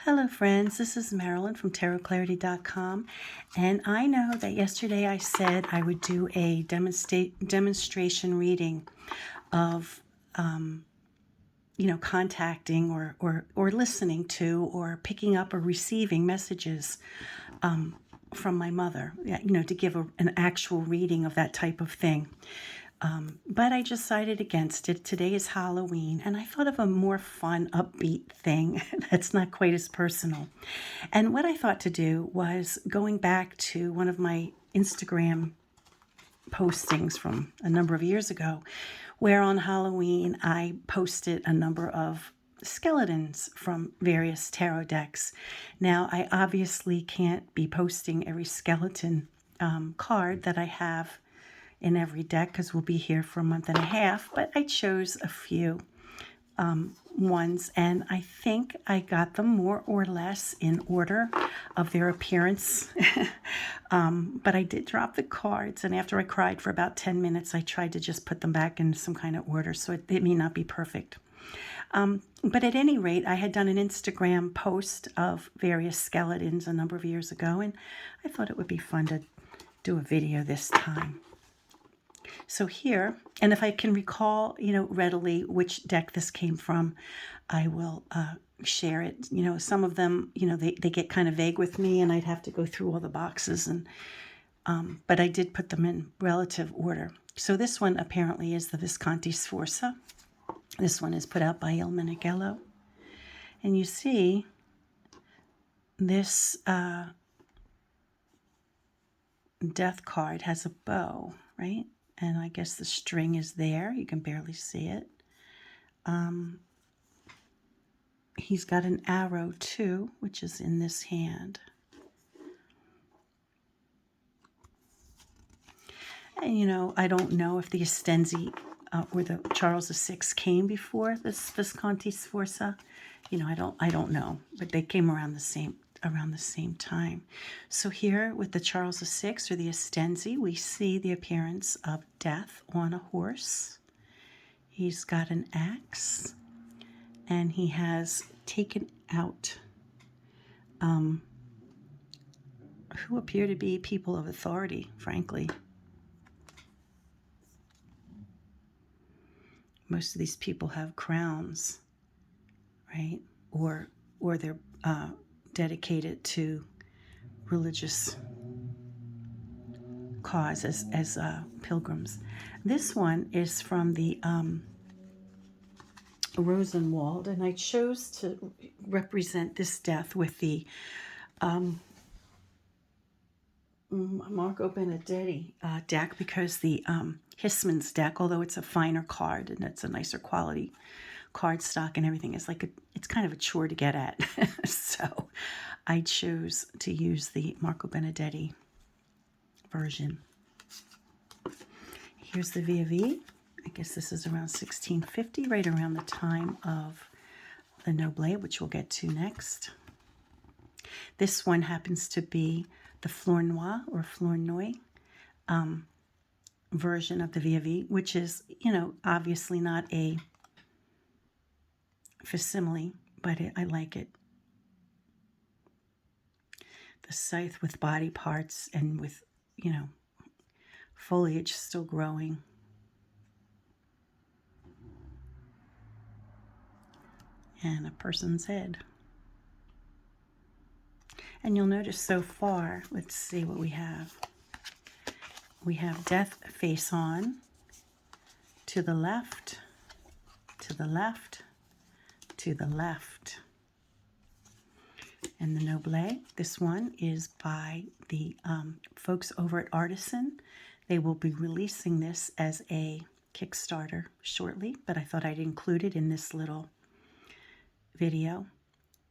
Hello friends, this is Marilyn from tarotclarity.com, and I know that yesterday I said I would do a demonstration reading of contacting or listening to or picking up or receiving messages from my mother, to give an actual reading of that type of thing. But I decided against it. Today is Halloween, and I thought of a more fun, upbeat thing that's not quite as personal. And what I thought to do was going back to one of my Instagram postings from a number of years ago, where on Halloween I posted a number of skeletons from various tarot decks. Now, I obviously can't be posting every skeleton card that I have in every deck because we'll be here for a month and a half, but I chose a few ones, and I think I got them more or less in order of their appearance. But I did drop the cards, and after I cried for about 10 minutes, I tried to just put them back in some kind of order, so it may not be perfect. But at any rate, I had done an Instagram post of various skeletons a number of years ago, and I thought it would be fun to do a video this time. So here, and if I can recall, readily which deck this came from, I will share it. Some of them, they get kind of vague with me, and I'd have to go through all the boxes, and but I did put them in relative order. So this one apparently is the Visconti Forza. This one is put out by Il Meneghello. And you see this death card has a bow, right? And I guess the string is there. You can barely see it. He's got an arrow too, which is in this hand. And I don't know if the Estensi or the Charles VI came before this Visconti Forza. I don't know, but they came around the same time. So here with the Charles VI or the Estensi, we see the appearance of death on a horse. He's got an axe, and he has taken out who appear to be people of authority, frankly. Most of these people have crowns, right? Or they're dedicated to religious cause as pilgrims. This one is from the Rosenwald, and I chose to represent this death with the Marco Benedetti deck, because the Hissman's deck, although it's a finer card and it's a nicer quality card stock and everything, is it's kind of a chore to get at. So I chose to use the Marco Benedetti version. Here's the V. I guess this is around 1650, right around the time of the Noble, which we'll get to next. This one happens to be the Flournoy or Flournoy version of the V, which is, obviously not a facsimile, but I like it. The scythe with body parts and with, foliage still growing. And a person's head. And you'll notice so far, let's see what we have. We have death face on, to the left, to the left, to the left. And the Noble, this one is by the folks over at Artisan. They will be releasing this as a Kickstarter shortly, but I thought I'd include it in this little video.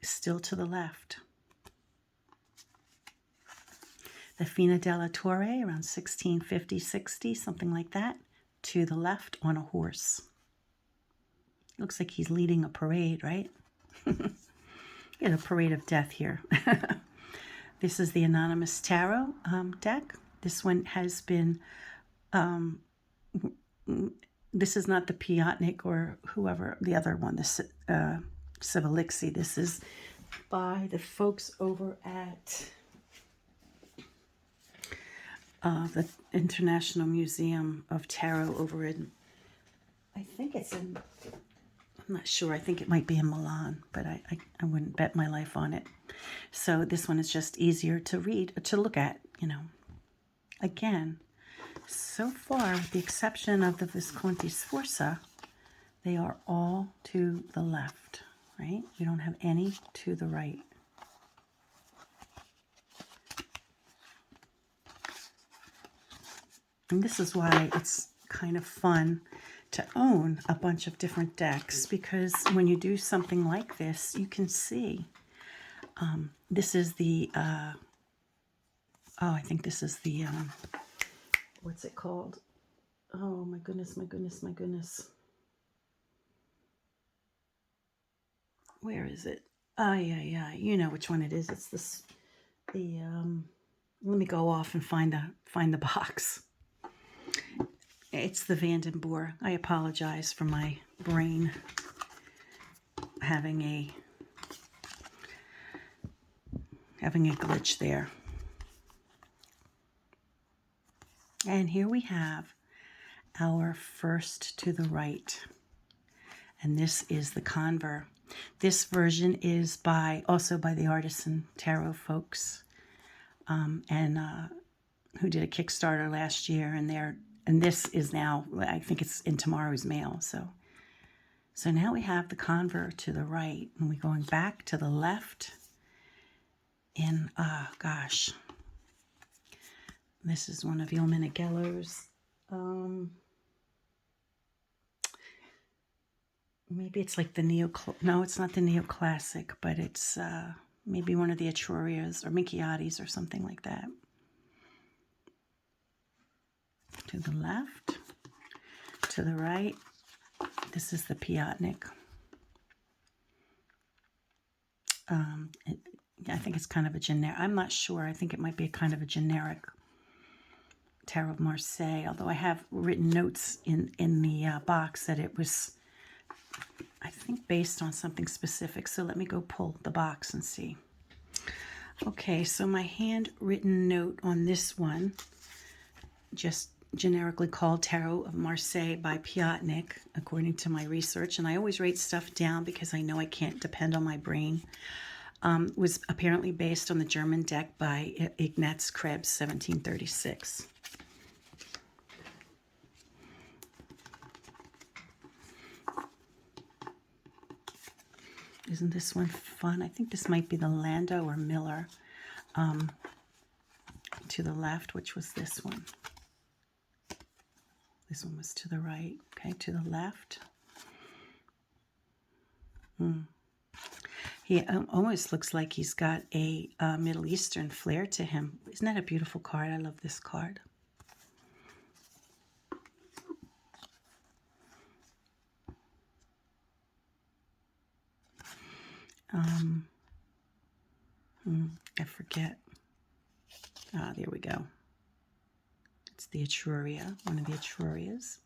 Still to the left. The Fina della Torre, around 1650-60, something like that, to the left on a horse. Looks like he's leading a parade, right? A parade of death here. This is the Anonymous Tarot deck. This one has been, this is not the Piatnik or whoever, the other one, the Civilixi. This is by the folks over at the International Museum of Tarot over in, I think it's in, I'm not sure, I think it might be in Milan, but I wouldn't bet my life on it. So this one is just easier to read, to look at, you know. Again, so far, with the exception of the Visconti Forza, they are all to the left, right? We don't have any to the right. And this is why it's kind of fun to own a bunch of different decks, because when you do something like this, you can see. This is the, I think this is the, what's it called? Oh, my goodness, my goodness, my goodness. Where is it? Oh, yeah, you know which one it is. It's this, let me go off and find the box. It's the Vandenborg. I apologize for my brain having a glitch there. And here we have our first to the right. And this is the Conver. This version is also by the Artisan Tarot folks, who did a Kickstarter last year, and this is now, I think it's in tomorrow's mail. So now we have the Conver to the right, and we're going back to the left. In gosh, this is one of Yeoman Geller's. Maybe it's like the no, it's not the neoclassic, but it's maybe one of the Etrurias or Minchiotti's or something like that. To the left, to the right, this is the Piatnik. I think it's kind of a generic, I'm not sure, I think it might be kind of a generic Tarot of Marseille, although I have written notes in the box that it was, I think, based on something specific. So let me go pull the box and see. Okay, so my handwritten note on this one, just generically called Tarot of Marseille by Piatnik, according to my research, and I always write stuff down because I know I can't depend on my brain, was apparently based on the German deck by Ignaz Krebs, 1736. Isn't this one fun? I think this might be the Lando or Miller to the left, which was this one. This one was to the right. Okay, to the left. He almost looks like he's got a Middle Eastern flair to him. Isn't that a beautiful card? I love this card. I forget. There we go. It's the Etruria, one of the Etrurias.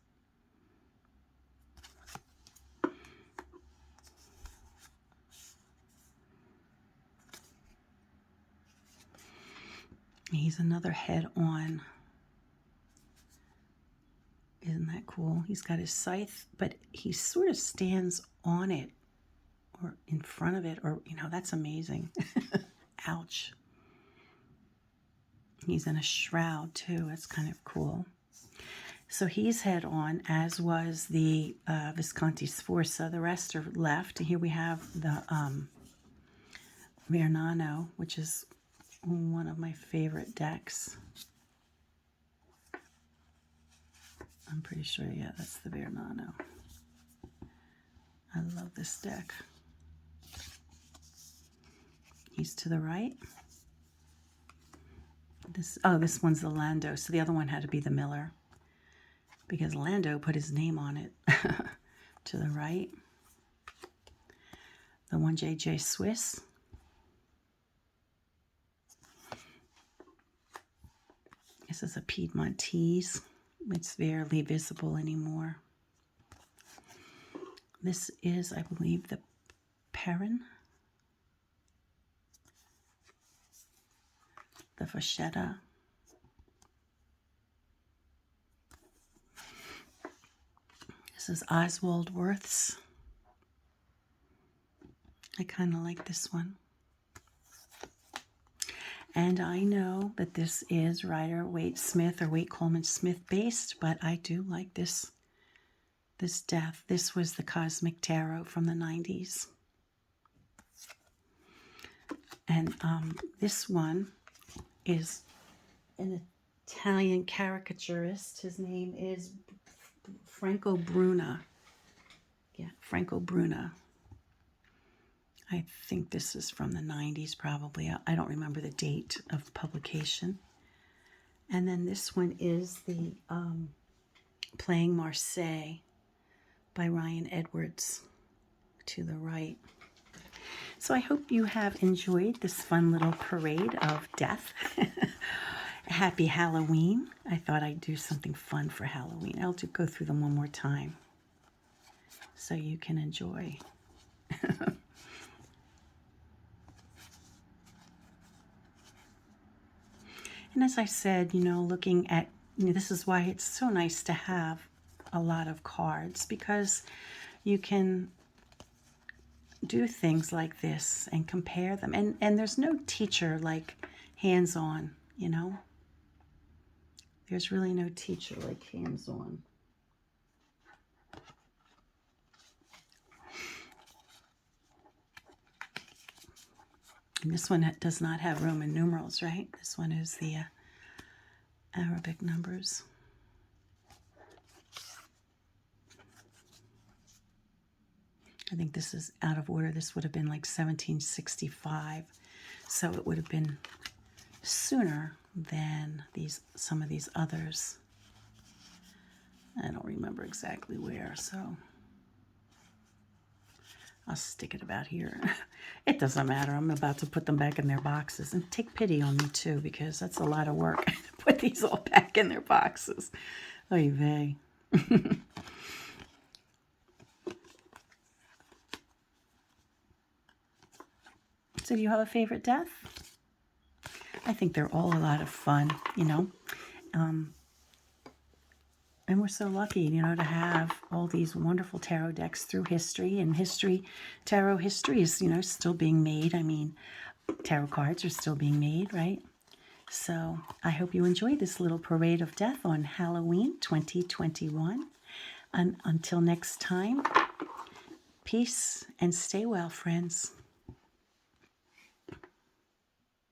He's another head on. Isn't that cool? He's got his scythe, but he sort of stands on it or in front of it, or, you know, that's amazing. Ouch. He's in a shroud too. That's kind of cool. So he's head on, as was the Visconti Forza. The rest are left. Here we have the Mirnano, which is one of my favorite decks. I'm pretty sure, yeah, that's the Mirnano. I love this deck. He's to the right. This one's the Lando. So the other one had to be the Miller, because Lando put his name on it. To the right. The 1JJ Swiss. This is a Piedmontese. It's barely visible anymore. This is, I believe, the Perrin. the vachetta. This is Oswald Worth's. I kind of like this one. And I know that this is Rider Waite Smith or Waite Coleman Smith based, but I do like this death. This was the Cosmic Tarot from the 90s. And this one is an Italian caricaturist. His name is Franco Bruna. Yeah, Franco Bruna. I think this is from the 90s probably. I don't remember the date of publication. And then this one is the Playing Marseille by Ryan Edwards to the right. So I hope you have enjoyed this fun little parade of death. Happy Halloween. I thought I'd do something fun for Halloween. I'll go through them one more time so you can enjoy. And as I said, looking at, this is why it's so nice to have a lot of cards, because you can do things like this and compare them. And there's no teacher like hands-on, There's really no teacher like hands-on. And this one does not have Roman numerals, right? This one is the Arabic numbers. I think this is out of order. This would have been like 1765. So it would have been sooner than some of these others. I don't remember exactly where, so I'll stick it about here. It doesn't matter. I'm about to put them back in their boxes. And take pity on me, too, because that's a lot of work to put these all back in their boxes. Oy vey. So do you have a favorite death? I think they're all a lot of fun, and we're so lucky, to have all these wonderful tarot decks through history. And tarot history is, still being made. I mean, tarot cards are still being made, right? So I hope you enjoyed this little parade of death on Halloween 2021. And until next time, peace and stay well, friends.